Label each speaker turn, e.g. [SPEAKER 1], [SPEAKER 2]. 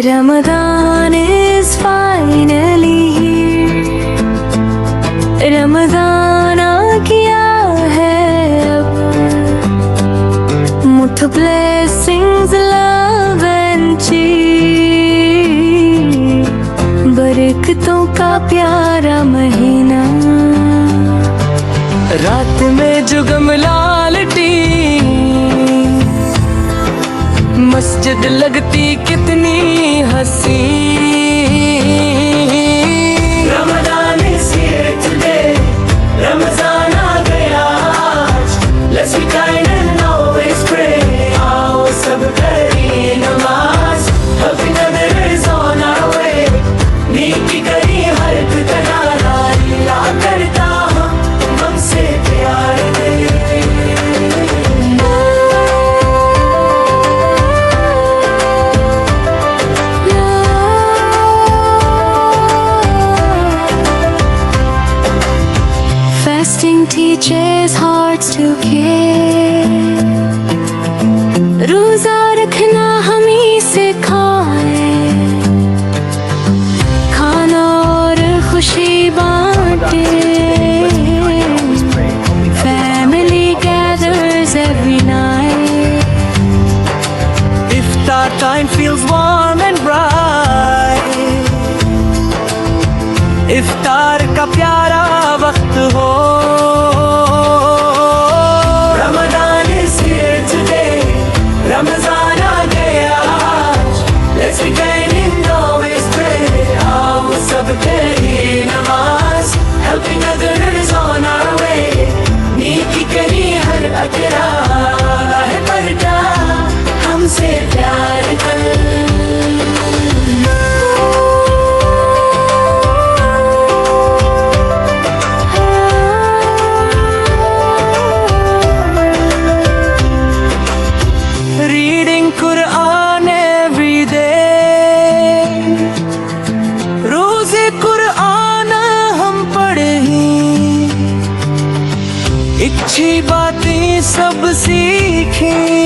[SPEAKER 1] Ramadan is finally here. Ramadan आ गया है अब. मुठ blessings, love and cheer. बरकतों का प्यारा महीना. रात में जुगम लालटी, मस्जिद लगती कितनी हंसी. Ramadan is here today. Ramzan आ गया आज. Let's be kind and always pray. आओ सब करें नमाज. Helping others on our way. नेकी करी हर तनारा. लीला करता हम हमसे प्यार दे. Fasting teaches hearts to care. रोजा रखना हम ही सिखाए. खाना और खुशी बांटे. Family gathers every night. Iftar time feels warm and bright. इफ्तार का प्यारा वक्त हो. Ramadan is here today. Ramzan आ गया आज. Let's be kind and always pray. आओ सब करें नमाज. Helping others on our way. नेकी करी हर अकरा. है पर्दा हमसे प्यार कर. Reading Quran every day. रोज़े कुरान हम पढ़े. अच्छी बातें सब सीखें.